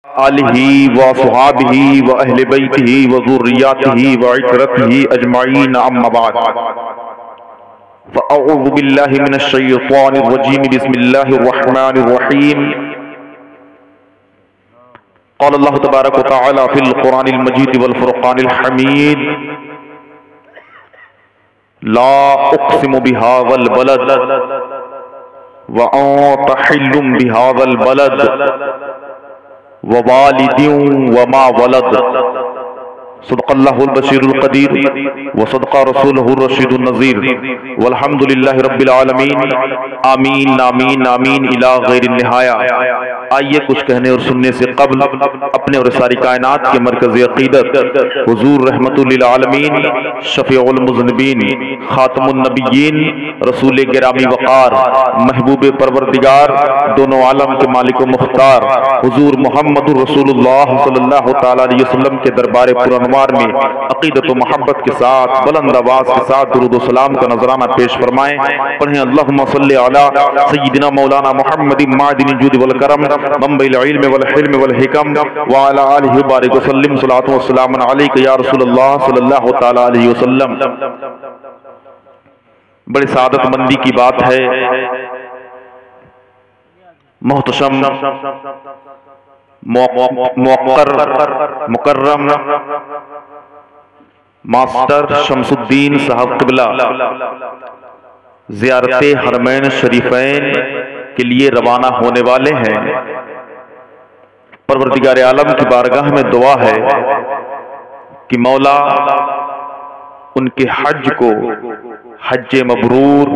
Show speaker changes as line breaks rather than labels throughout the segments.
آلہ وصحابہ وأہل بیتہ وذریاتہ وعترتہ اجمعین اما بعد فاعوذ باللہ من الشیطان الرجیم بسم اللہ الرحمن الرحیم قال اللہ تبارک وتعالی فی القرآن المجید والفرقان الحمید لا اقسم بهذا البلد وانت حل بهذا البلد ووالد وما ولد صدق اللہ البشیر القدیر وصدق رسولہ الرشید النذیر والحمد للہ رب العالمین آمین آمین آمین الی غیر النہایہ۔ آئیے کچھ کہنے اور سننے سے قبل اپنے اور ساری کائنات کے مرکزی عقیدت حضور رحمت للعالمین شفیع المذنبین خاتم النبیین رسول گرامی وقار محبوب پروردگار دونوں عالم کے مالک و مختار حضور محمد رسول اللہ صلی اللہ تعالی علیہ وسلم کے دربار پرانوار میں عقیدت و محبت کے ساتھ بلند آواز کے ساتھ درود و سلام کا نذرانہ پیش فرمائیں۔ پڑھیں اللہم صلی علی سیدنا مولانا محمد معدن الجود والکرم منبع العلم والحلم والحکم وعلی آلہ بارک وسلم صلاۃ و سلام علیک یا رسول اللہ صلی اللہ تعالی علیہ وسلم۔ بڑی سعادت مندی کی بات ہے، محتشم موقر مکرم ماسٹر شمس الدین صاحب قبلہ زیارت حرمین شریفین کے لیے روانہ ہونے والے ہیں۔ پروردگار عالم کی بارگاہ میں دعا ہے کہ مولا ان کے حج کو حج مبرور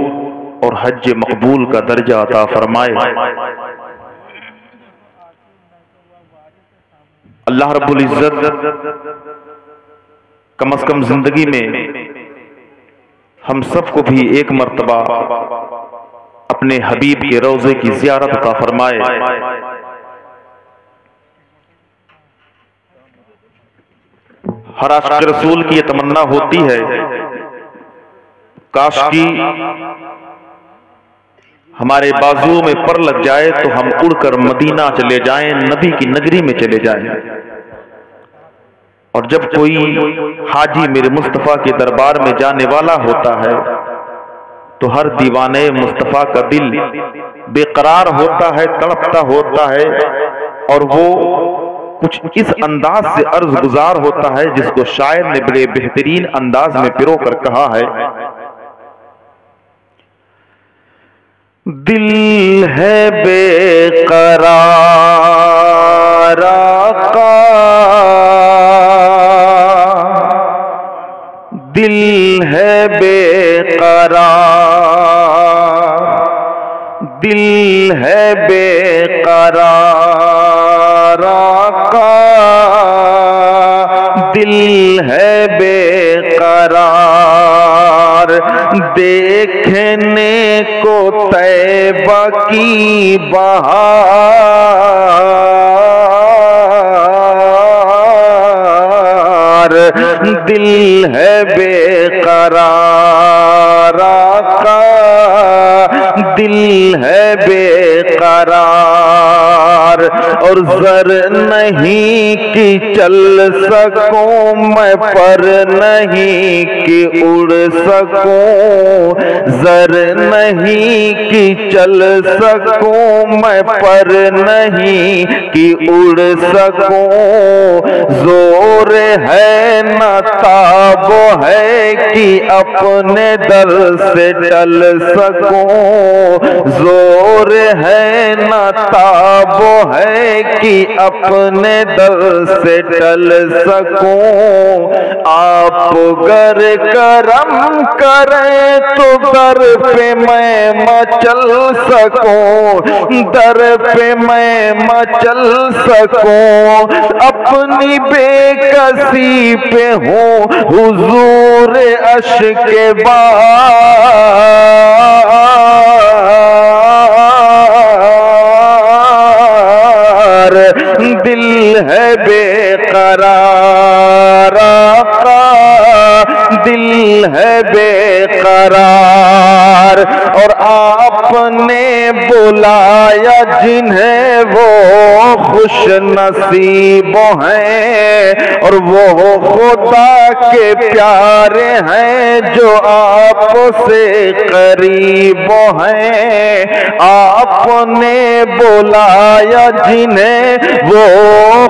اور حج مقبول کا درجہ عطا فرمائے۔ اللہ رب العزت کم از کم زندگی میں ہم سب کو بھی ایک مرتبہ اپنے حبیب کے روضے کی زیارت عطا فرمائے۔ ہر عاشق رسول کی یہ تمنا ہوتی ہے کاش کی ہمارے بازوؤں میں پر لگ جائے تو ہم اڑ کر مدینہ چلے جائیں، نبی کی نگری میں چلے جائیں۔ اور جب کوئی حاجی میرے مصطفیٰ کے دربار میں جانے والا ہوتا ہے تو ہر دیوانے مصطفیٰ کا دل بے قرار ہوتا ہے، تڑپتا ہوتا ہے، اور وہ کچھ اس انداز سے عرض گزار ہوتا ہے جس کو شاعر نے بڑے بہترین انداز میں پرو کر کہا ہے، دل ہے بے قرار آقا، دل ہے بے قرار، دل ہے بے قرار آقا، دل ہے بے قرار، دیکھنے کو طیبہ کی بہار، دل ہے بے قرار آقا، دل ہے بے قرار، اور زر نہیں کہ چل سکوں میں، پر نہیں کہ اڑ سکوں، زر نہیں کہ چل سکوں میں، پر نہیں کہ اڑ سکوں، زور ہے نہ تاب ہے کہ اپنے در سے ٹل سکوں، زور ہے نہ تاب ہے کہ اپنے در سے ٹل سکوں، آپ گر کرم کریں تو در پہ میں مچل سکوں، در پہ میں مچل سکوں، اپنی بے کسی پہ ہوں حضور عشق بار، دل ہے بے قرار آقا، دل ہے بے قرار، اور آپ نے بلایا جنہیں وہ خوش نصیب ہیں اور وہ خدا کے پیارے ہیں جو آپ سے قریب ہیں. آپ نے بلایا جنہیں وہ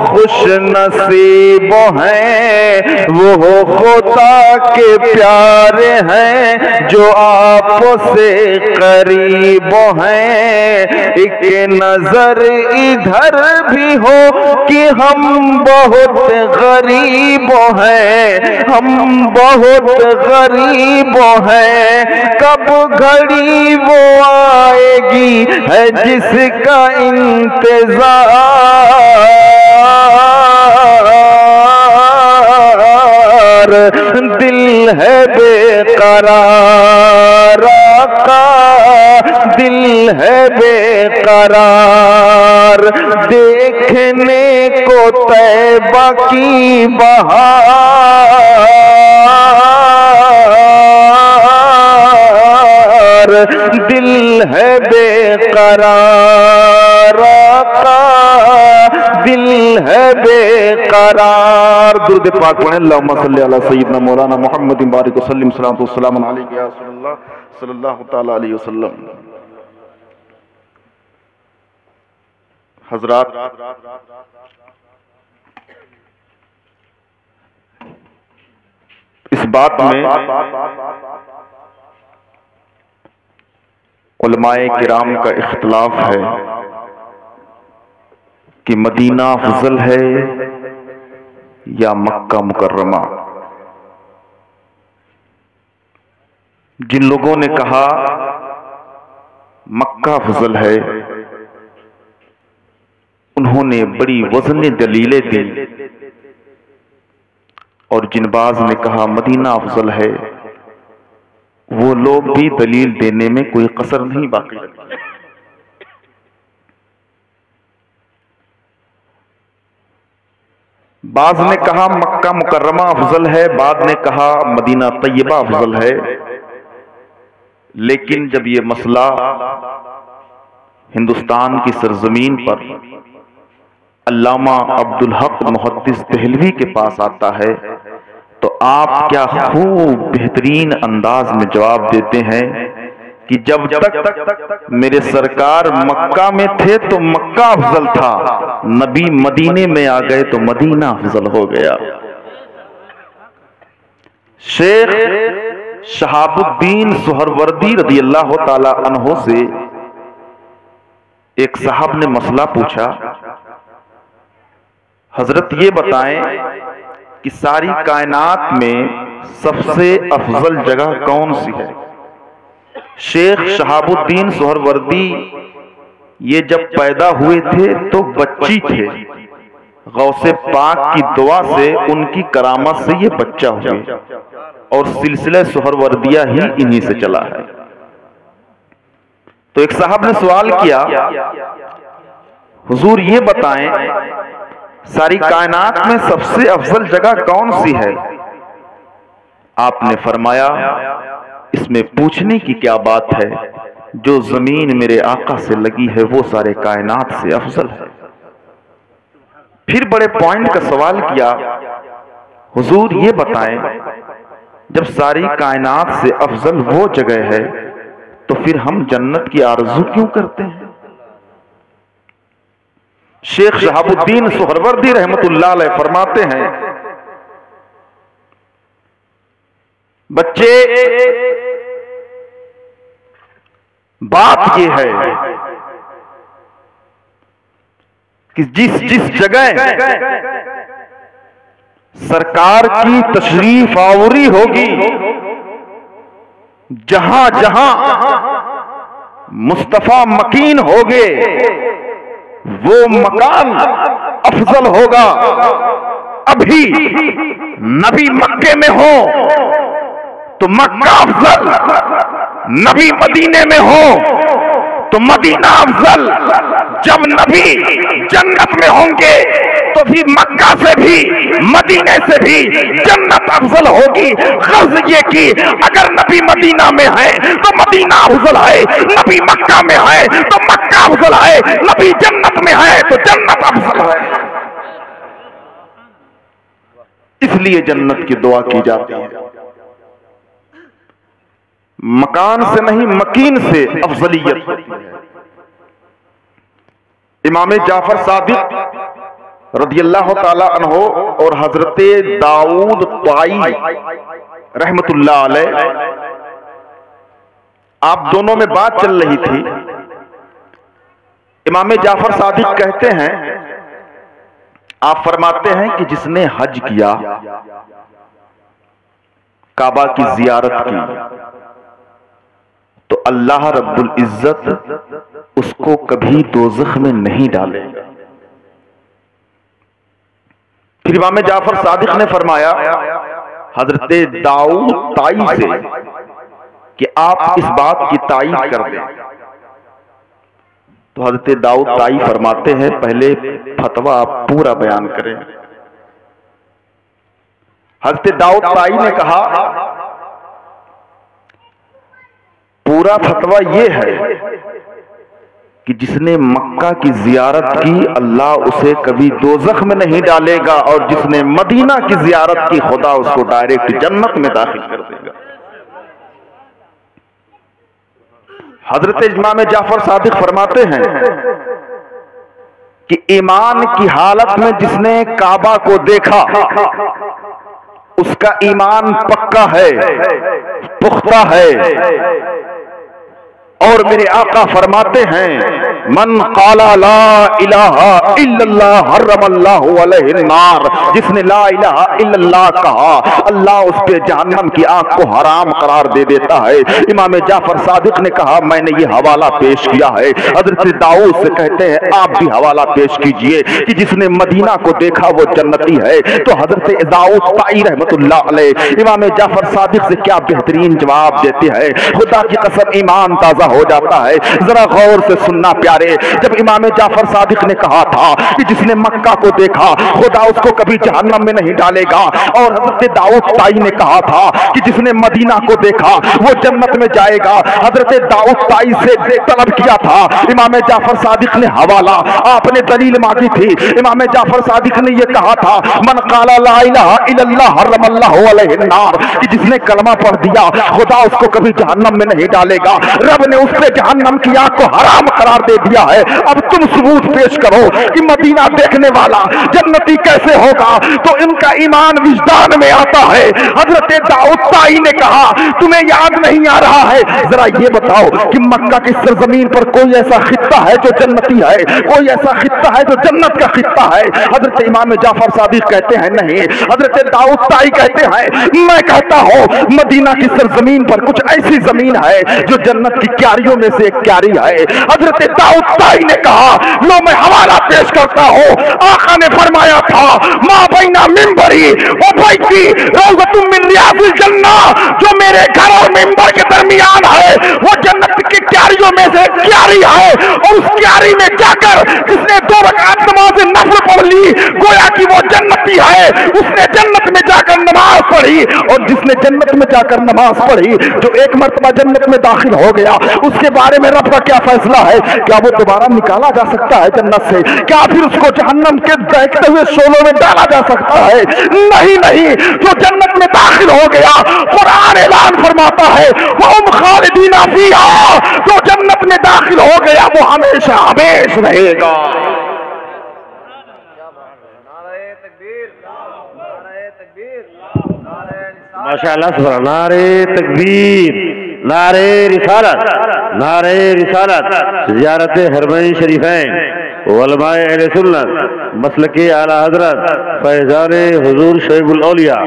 خوش نصیب ہیں, وہ خدا کے پیارے ہیں جو آپ سے قریب ہیں. ایک نظر ادھر بھی ہو کہ ہم بہت غریب ہیں, ہم بہت غریب ہیں. کب گھڑی وہ آئے گی ہے جس کا انتظار, دل ہے بے قرار آقا, دل ہے بے قرار. دیکھنے کو طیبہ کی بہار, دل ہے بے قرار آقا, دل ہے بے قرار. درود پاک پڑھیں. اللہم صلی علی سیدنا مولانا محمد بارک وسلم صلاۃ والسلام علیک یا رسول اللہ صلی اللہ تعالی علیہ وسلم. حضرات, اس بات میں علماء کرام کا اختلاف ہے کہ مدینہ افضل ہے یا مکہ مکرمہ. جن لوگوں نے کہا مکہ افضل ہے انہوں نے بڑی وزن دلیلیں دی, اور جن باز نے کہا مدینہ افضل ہے وہ لوگ بھی دلیل دینے میں کوئی قصر نہیں باقی رکھتے. بعض نے کہا مکہ مکرمہ افضل ہے, بعض نے کہا مدینہ طیبہ افضل ہے. لیکن جب یہ مسئلہ ہندوستان کی سرزمین پر علامہ عبدالحق محدث دہلوی کے پاس آتا ہے تو آپ کیا خوب بہترین انداز میں جواب دیتے ہیں کہ جب تک میرے سرکار مکہ میں تھے تو مکہ افضل تھا, نبی مدینے میں آ گئے تو مدینہ افضل ہو گیا. شیخ شہاب الدین سہروردی رضی اللہ تعالی عنہ سے ایک صاحب نے مسئلہ پوچھا, حضرت یہ بتائیں کہ ساری کائنات میں سب سے افضل جگہ کون سی ہے؟ شیخ شہاب الدین سہروردی یہ جب پیدا ہوئے تھے تو بچی تھے, غوث پاک کی دعا سے ان کی کرامت سے یہ بچہ ہوئے, اور سلسلہ سہروردیہ ہی انہی سے چلا ہے. تو ایک صاحب نے سوال کیا, حضور یہ بتائیں ساری کائنات میں سب سے افضل جگہ کون سی ہے؟ آپ نے فرمایا اس میں پوچھنے کی کیا بات ہے, جو زمین میرے آقا سے لگی ہے وہ سارے کائنات سے افضل ہے. پھر بڑے پوائنٹ کا سوال کیا, حضور یہ بتائیں جب ساری کائنات سے افضل وہ جگہ ہے تو پھر ہم جنت کی آرزو کیوں کرتے ہیں؟ شیخ شہاب الدین سہروردی رحمت اللہ علیہ فرماتے ہیں, بچے بات یہ ہے کہ جس جگہ سرکار کی تشریف آوری ہوگی, جہاں جہاں مصطفیٰ مکین ہوگے وہ مکان افضل ہوگا. ابھی نبی مکے میں ہو تو مکہ افضل, نبی مدینے میں ہو تو مدینہ افضل. جب نبی جنت میں ہوں گے تو پھر مکہ سے بھی مدینے سے بھی جنت افضل ہوگی۔ غرض یہ کی اگر نبی مدینہ میں ہے تو مدینہ افضل ہے، نبی مکہ میں ہے تو مکہ افضل ہے، نبی جنت میں ہے تو جنت افضل ہے۔ اس لیے جنت کی دعا کی جاتی ہے، مکان سے نہیں مکین سے افضلیت ہوتی ہے۔ امام جعفر صادق رضی اللہ تعالی عنہ اور حضرت داؤد طائی رحمت اللہ علیہ، آپ دونوں میں بات چل رہی تھی۔ امام جعفر صادق کہتے ہیں، آپ فرماتے ہیں کہ جس نے حج کیا، کعبہ کی زیارت کی، تو اللہ رب العزت اس کو کبھی دوزخ میں نہیں ڈالے گا۔ پھر امام جعفر صادق نے فرمایا حضرت داؤد طائی سے کہ آپ اس بات کی تائید کر دیں، تو حضرت داؤد طائی فرماتے ہیں پہلے فتویٰ آپ پورا بیان کریں۔ حضرت داؤد طائی نے کہا پورا فتویٰ یہ ہے کہ جس نے مکہ کی زیارت کی اللہ اسے کبھی دوزخ میں نہیں ڈالے گا، اور جس نے مدینہ کی زیارت کی خدا اس کو ڈائریکٹ جنت میں داخل کر دے گا۔ حضرت امام جعفر صادق فرماتے ہیں کہ ایمان کی حالت میں جس نے کعبہ کو دیکھا اس کا ایمان پکا ہے، پختہ ہے، اور میرے آقا فرماتے ہیں من قال لا الہ الا اللہ حرم اللہ علیہ النار، جس نے لا الہ الا اللہ کہا اللہ اس پہ جہنم کی آگ کو حرام قرار دے دیتا ہے۔ امام جعفر صادق نے کہا میں نے یہ حوالہ پیش کیا ہے، حضرت داؤد سے کہتے ہیں آپ بھی حوالہ پیش کیجئے کہ جس نے مدینہ کو دیکھا وہ جنتی ہے۔ تو حضرت داؤد طائی رحمت اللہ علیہ امام جعفر صادق سے کیا بہترین جواب دیتے ہیں، خدا کی قسم ایمان تازہ ہو جاتا ہے۔ ذرا غور سے سننا پیارے، جب امام جعفر صادق نے کہا تھا کہ جس نے مکہ کو دیکھا خدا اس کو کبھی جہنم میں نہیں ڈالے گا، اور حضرت داؤد طائی نے کہا تھا کہ جس نے مدینہ کو دیکھا وہ جنت میں جائے گا، حضرت داؤد طائی سے طلب کیا تھا امام جعفر صادق نے حوالہ، آپ نے دلیل مانگی تھی، امام جعفر صادق نے یہ کہا تھا من قال لا الہ الا اللہ حرم اللہ علیہ النار، کہ جس نے کلمہ پڑھ دیا خدا اس کو کبھی جہنم میں نہیں ڈالے گا، رب نے اس پہ جہنم کی آگ کو حرام قرار دے دیا ہے۔ اب تم ثبوت پیش کرو کہ مدینہ دیکھنے والا جنتی کیسے ہوگا، تو ان کا ایمان وجدان میں آتا ہے۔ حضرت داؤد طائی نے کہا تمہیں یاد نہیں آ رہا ہے، ذرا یہ بتاؤ کہ مکہ کی سرزمین پر کوئی ایسا خطہ ہے جو جنتی ہے، کوئی ایسا خطہ ہے جو جنت کا خطہ ہے؟ حضرت امام جعفر صادق کہتے ہیں نہیں۔ حضرت داؤد طائی کہتے ہیں میں کہتا ہوں مدینہ کی سرزمین پر کچھ ایسی زمین ہے جو جنت کی کیاریوں میں سے ایک کیاری ہے۔ حضرت داؤد طائی نے کہا لو میں حوالہ پیش کرتا ہوں، آقا نے فرمایا تھا ما بین منبری و بیتی روضۃ من ریاض الجنہ، جو میرے گھر اور منبر کے درمیان ہے وہ جنت کی کیاریوں میں سے ایک کیاری ہے، اور اس کیاری میں جا کر جس نے 2 رکعت نماز نفل پڑھ لی گویا کہ وہ جنتی ہے، اس نے جنت میں جا کر نماز پڑھی، اور جس نے جنت میں جا کر نماز پڑھی جو ایک مرتبہ جنت میں داخل ہو گیا اس کے بارے میں رب کا کیا فیصلہ ہے؟ کیا وہ دوبارہ نکالا جا سکتا ہے جنت سے؟ کیا پھر اس کو جہنم کے دہتے ہوئے شعلوں میں ڈالا جا سکتا ہے؟ نہیں نہیں، جو جنت میں داخل ہو گیا قرآن اعلان فرماتا ہے وَهُمْ خَالِدِينَ فِيهَا، جو جنت میں داخل ہو گیا وہ ہمیشہ ہمیش رہے گا۔
ماشاءاللہ سبحان نعرہ تکبیر، نعرہ رسالت، نعرہ رسالت، زیارت حرمین شریفین، علماء اہل سنت، مسلک اعلی حضرت فیضان حضور شعیب الاولیاء۔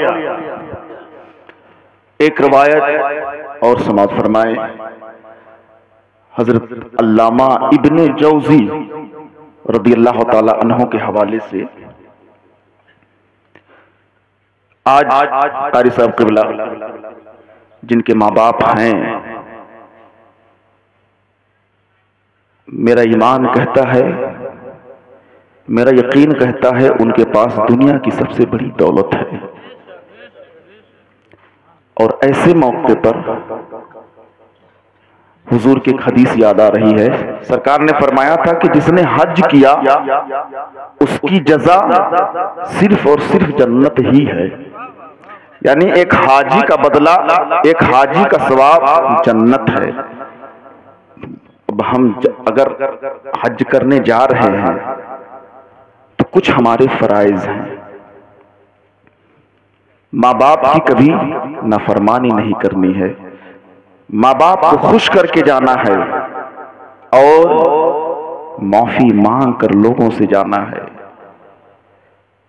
ایک روایت اور سماعت فرمائیں، حضرت علامہ ابن جوزی رضی اللہ تعالی عنہ کے حوالے سے آج قاری صاحب قبلہ جن کے ماں باپ ہیں، میرا ایمان کہتا ہے میرا یقین کہتا ہے ان کے پاس دنیا کی سب سے بڑی دولت ہے، اور ایسے موقع پر حضور کی ایک حدیث یاد آ رہی ہے، سرکار نے فرمایا تھا کہ جس نے حج کیا اس کی جزا صرف اور صرف جنت ہی ہے، یعنی ایک حاجی کا بدلہ، ایک حاجی کا ثواب جنت ہے۔ اب ہم اگر حج کرنے جا رہے ہیں تو کچھ ہمارے فرائض ہیں، ماں باپ کی کبھی نافرمانی نہیں کرنی ہے، ماں باپ کو خوش کر کے جانا ہے، اور معافی مانگ کر لوگوں سے جانا ہے۔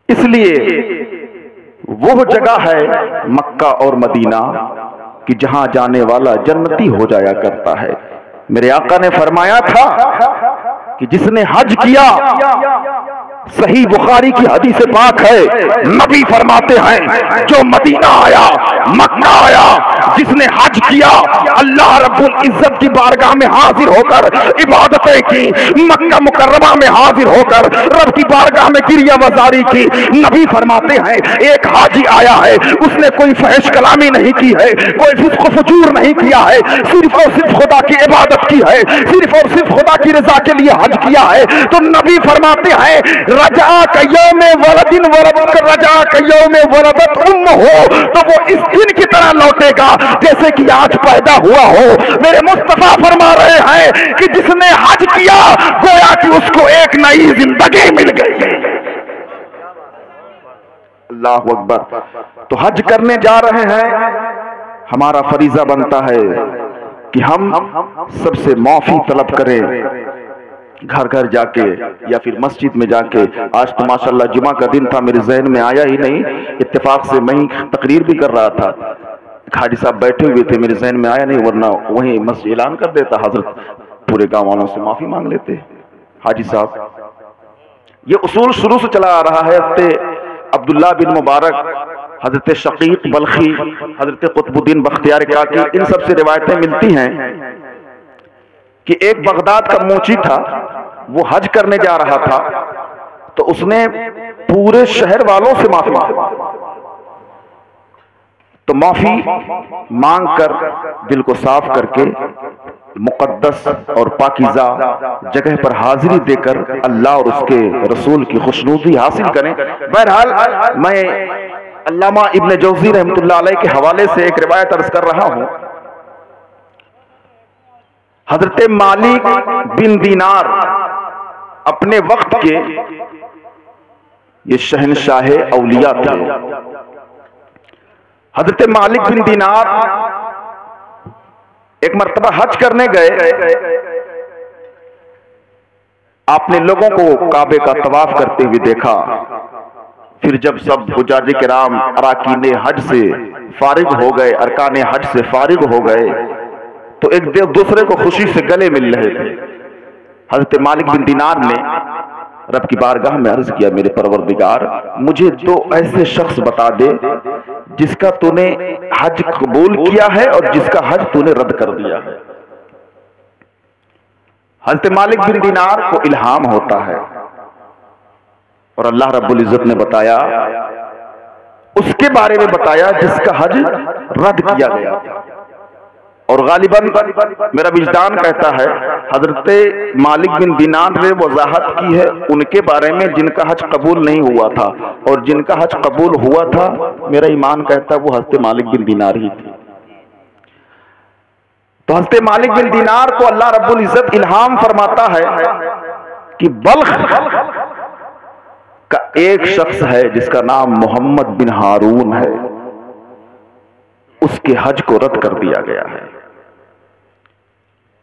اس لیے وہ جگہ ہے مکہ اور مدینہ کہ جہاں جانے والا جنتی ہو جایا کرتا ہے۔ میرے آقا نے فرمایا تھا کہ جس نے حج کیا، صحیح بخاری کی حدیث پاک ہے، نبی فرماتے ہیں جو مدینہ آیا، مکہ آیا، جس نے حج کیا، اللہ رب العزت کی بارگاہ میں حاضر ہو کر عبادتیں کی، مکہ مکرمہ میں حاضر ہو کر رب کی بارگاہ میں گریہ وزاری کی، نبی فرماتے ہیں ایک حاجی آیا ہے، اس نے کوئی فحش کلامی نہیں کی ہے، کوئی فسق و فجور نہیں کیا ہے، صرف اور صرف خدا کی عبادت کی ہے، صرف اور صرف خدا کی رضا کے لیے حج کیا ہے، تو نبی فرماتے ہیں رجا کا یوم ولدن ولدت رجا کا یوم ولدت ہو، تو وہ اس دن کی طرح لوٹے گا جیسے کہ آج پیدا ہوا ہو۔ میرے مصطفیٰ فرما رہے ہیں کہ جس نے حج کیا گویا کہ اس کو ایک نئی زندگی مل گئی۔ اللہ اکبر۔ تو حج کرنے جا رہے ہیں، ہمارا فریضہ بنتا ہے کہ ہم سب سے معافی طلب کریں، گھر گھر جا کے یا پھر مسجد میں جا کے۔ آج تو ماشاءاللہ جمعہ کا دن تھا، میرے ذہن میں آیا ہی نہیں، اتفاق سے میں تقریر بھی کر رہا تھا، حاجی صاحب بیٹھے ہوئے تھے، میرے ذہن میں آیا نہیں، ورنہ وہیں مسجد اعلان کر دیتا، حضرت پورے گاؤں والوں سے معافی مانگ لیتے۔ حاجی صاحب، یہ اصول شروع سے چلا آ رہا ہے، حضرت عبداللہ بن مبارک، حضرت شقیق بلخی، حضرت قطب الدین بختیار کاکی، ان سب سے روایتیں ملتی ہیں کہ ایک بغداد کا موچی تھا، وہ حج کرنے جا رہا تھا، تو اس نے پورے شہر والوں سے معافی مانگی، تو معافی مانگ کر دل کو صاف کر کے مقدس اور پاکیزہ جگہ پر حاضری دے کر اللہ اور اس کے رسول کی خوشنودی حاصل کریں۔ بہرحال میں علامہ ابن جوزی رحمۃ اللہ علیہ کے حوالے سے ایک روایت عرض کر رہا ہوں۔ حضرت مالک بن دینار اپنے وقت کے یہ شہنشاہ اولیاء تھے۔ حضرت مالک بن دینار ایک مرتبہ حج کرنے گئے، آپ نے لوگوں کو کعبے کا طواف کرتے ہوئے دیکھا، پھر جب سب حجاج کرام اراکین حج سے فارغ ہو گئے، ارکان حج سے فارغ ہو گئے، تو ایک دوسرے کو خوشی سے گلے مل رہے تھے۔ حضرت مالک بن دینار نے رب کی بارگاہ میں عرض کیا، میرے پروردگار مجھے تو ایسے شخص بتا دے جس کا تو نے حج قبول کیا ہے اور جس کا حج تو نے رد کر دیا ہے۔ حضرت مالک بن دینار کو الہام ہوتا ہے، اور اللہ رب العزت نے بتایا، اس کے بارے میں بتایا جس کا حج رد کیا گیا تھا، اور غالباً میرا وجدان کہتا ہے حضرت مالک بن دینار نے وضاحت کی ہے ان کے بارے میں جن کا حج قبول نہیں ہوا تھا، اور جن کا حج قبول ہوا تھا میرا ایمان کہتا ہے وہ حضرت مالک بن دینار ہی تھی۔ تو حضرت مالک بن دینار کو اللہ رب العزت الہام فرماتا ہے کہ بلخ کا ایک شخص ہے جس کا نام محمد بن ہارون ہے، اس کے حج کو رد کر دیا گیا ہے۔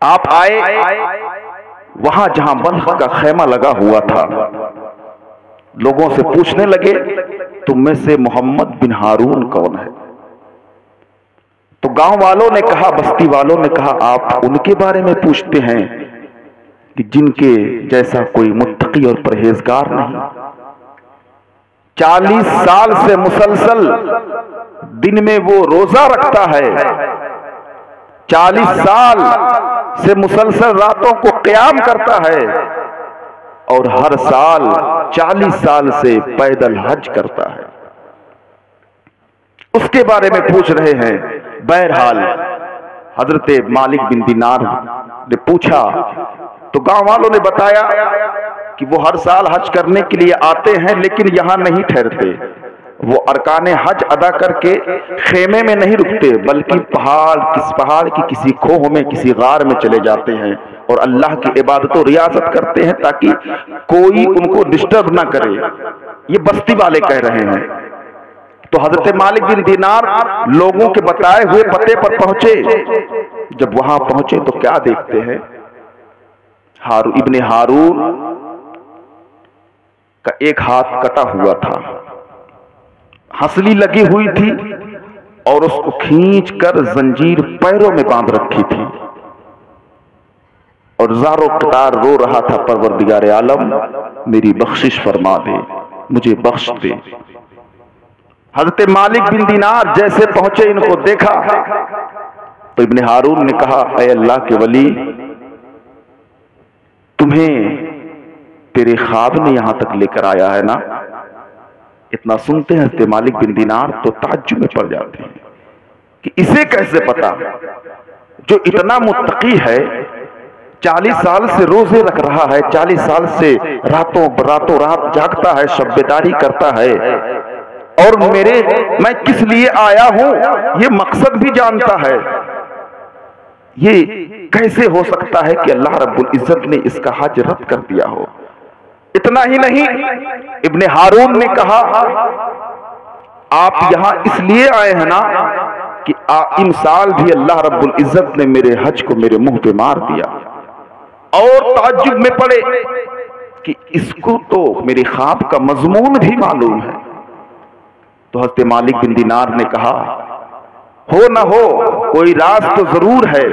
آپ آئے وہاں جہاں بلخ کا خیمہ لگا ہوا تھا، لوگوں سے پوچھنے لگے تم میں سے محمد بن ہارون کون ہے؟ تو گاؤں والوں نے کہا، بستی والوں نے کہا آپ ان کے بارے میں پوچھتے ہیں کہ جن کے جیسا کوئی متقی اور پرہیزگار نہیں، 40 سال سے مسلسل دن میں وہ روزہ رکھتا ہے، 40 سال سے مسلسل راتوں کو قیام کرتا ہے، اور ہر سال 40 سال سے پیدل حج کرتا ہے. اس کے بارے میں پوچھ رہے ہیں. بہرحال حضرت مالک بن دینار نے پوچھا تو گاؤں والوں نے بتایا کہ وہ ہر سال حج کرنے کے لیے آتے ہیں لیکن یہاں نہیں ٹھہرتے. وہ ارکان حج ادا کر کے خیمے میں نہیں رکتے بلکہ پہاڑ کی کسی کھوہ میں کسی غار میں چلے جاتے ہیں اور اللہ کی عبادت و ریاضت کرتے ہیں تاکہ کوئی ان کو ڈسٹرب نہ کرے. یہ بستی والے کہہ رہے ہیں. تو حضرت مالک بن دینار لوگوں کے بتائے ہوئے پتے پر پہنچے. جب وہاں پہنچے تو کیا دیکھتے ہیں؟ ابن ہارون کا ایک ہاتھ کٹا ہوا تھا, ہنسلی لگی ہوئی تھی اور اس کو کھینچ کر زنجیر پیروں میں باندھ رکھی تھی اور زارو قطار رو رہا تھا, پروردگار عالم میری بخشش فرما دے, مجھے بخش دے. حضرت مالک بن دینار جیسے پہنچے ان کو دیکھا تو ابن ہارون نے کہا اے اللہ کے ولی, تمہیں تیرے خواب نے یہاں تک لے کر آیا ہے نا؟ اتنا سنتے ہیں حضرت مالک بن دینار تو تعجب میں پڑ جاتے ہیں کہ اسے کیسے پتا جو اتنا متقی ہے, 40 سال سے روزے رکھ رہا ہے, 40 سال سے راتوں رات جاگتا ہے, شب بیداری کرتا ہے, اور میں کس لیے آیا ہوں یہ مقصد بھی جانتا ہے. یہ کیسے ہو سکتا ہے کہ اللہ رب العزت نے اس کا حج رد کر دیا ہو؟ اتنا ہی نہیں, ابن ہارون نے کہا آپ یہاں اس لیے آئے ہیں نا کہ ان سال بھی اللہ رب العزت نے میرے حج کو میرے منہ پہ مار دیا. اور تعجب میں پڑے کہ اس کو تو میرے خواب کا مضمون بھی معلوم ہے. تو حضرت مالک بن دینار نے کہا ہو نہ ہو کوئی راز تو ضرور ہے,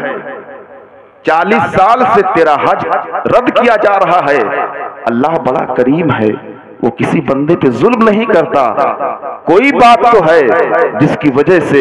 40 سال سے تیرا حج رد کیا جا رہا ہے. اللہ بڑا کریم ہے, وہ کسی بندے پہ ظلم نہیں کرتا. کوئی بات تو ہے جس کی وجہ سے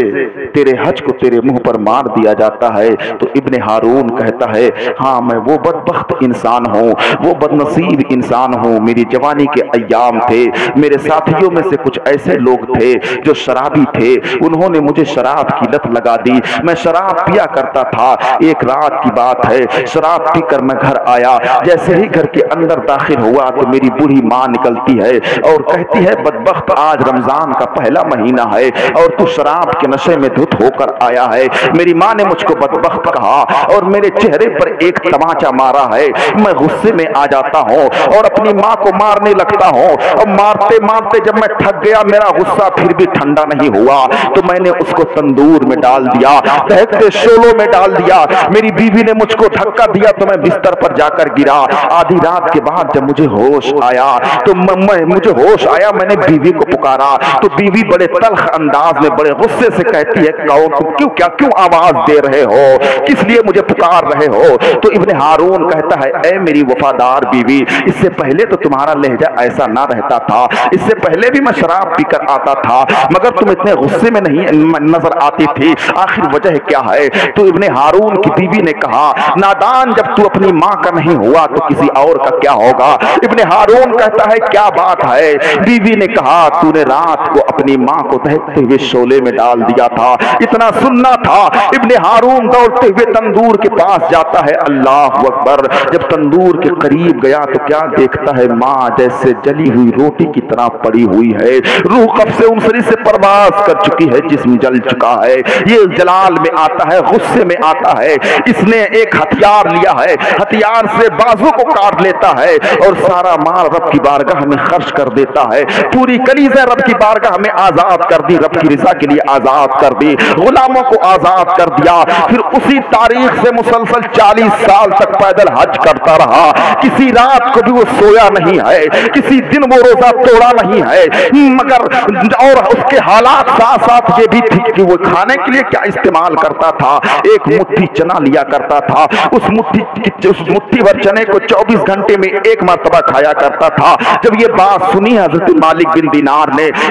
تیرے حج کو تیرے منہ پر مار دیا جاتا ہے. تو ابن ہارون کہتا ہے ہاں میں وہ بدبخت انسان ہوں, وہ بدنصیب انسان ہوں. میری جوانی کے ایام تھے, میرے ساتھیوں میں سے کچھ ایسے لوگ تھے جو شرابی تھے, انہوں نے مجھے شراب کی لت لگا دی. میں شراب پیا کرتا تھا. ایک رات کی بات ہے, شراب پی کر میں گھر آیا. جیسے ہی گھر کے اندر داخل ہوا تو میری بوڑھی ماں نکلتی ہے اور کہتی ہے بدبخت آج رمضان کا پہلا مہینہ ہے اور تو شراب کے نشے میں دھت ہو کر آیا ہے. میری ماں نے مجھ کو بدبخت کہا اور میرے چہرے پر ایک تماچا مارا ہے. میں غصے میں آ جاتا ہوں اور اپنی ماں کو مارنے لگتا ہوں, اور مارتے مارتے جب میں تھک گیا میرا غصہ پھر بھی ٹھنڈا نہیں ہوا تو میں نے اس کو تندور میں ڈال دیا, دہکتے شعلوں میں ڈال دیا. میری بیوی نے مجھ کو دھکا دیا تو میں بستر پر جا کر گرا. آدھی رات کے بعد جب مجھے ہوش آیا تو میں نے بیوی کو پکارا تو بیوی بڑے تلخ انداز میں بڑے غصے سے کہتی ہے تم کیوں آواز دے رہے ہو, کس لیے مجھے پکار رہے ہو؟ تو ابن ہارون کہتا ہے اے میری وفادار بیوی, اس سے پہلے تو تمہارا لہجہ ایسا نہ رہتا تھا, اس سے پہلے بھی میں شراب پی کر آتا تھا مگر تم اتنے غصے میں نہیں نظر آتی تھی, آخر وجہ کیا ہے؟ تو ابن ہارون کی بیوی نے کہا نادان جب تو اپنی ماں کا نہیں ہوا تو کسی اور کا کیا ہوگا؟ ابن ہارون کہتا ہے کیا بات ہے؟ بیوی نے کہا تو نے رات کو اپنی ماں کو دہکتے ہوئے شعلے میں ڈال دیا تھا. اتنا سننا تھا. ابن ہارون دوڑتے ہوئے تندور کے پاس جاتا ہے. اللہ اکبر, جب تندور کے قریب گیا تو کیا دیکھتا ہے؟ ماں جیسے جلی ہوئی روٹی کی طرح پڑی ہوئی ہے, روح قبض سے انسری سے پرواز کر چکی ہے, جسم جل چکا ہے. یہ جلال میں آتا ہے, غصے میں آتا ہے. اس نے ایک ہتھیار لیا ہے, ہتھیار سے بازو کو کاٹ لیتا ہے اور سارا مال رب کی بارگاہ میں خرچ کر دیتا ہے. پوری کنیزیں رب کی بارگاہ میں آزاد کر دی, رب کی رضا کے لیے آزاد کر دی, غلاموں کو آزاد کر دیا. پھر اسی تاریخ سے مسلسل 40 سال تک پیدل حج کرتا رہا. کسی رات کو بھی وہ سویا نہیں ہے, کسی دن وہ روزہ توڑا نہیں ہے, مگر اور اس کے حالات ساتھ ساتھ یہ بھی تھی کہ وہ کھانے کے لیے کیا استعمال کرتا تھا. ایک مٹھی چنا لیا کرتا تھا, اس مٹھی بھر چنے کو 24 گھنٹے میں ایک مرتبہ کھایا کرتا تھا. جب یہ بات سنی حضرت مالک بن دینار نے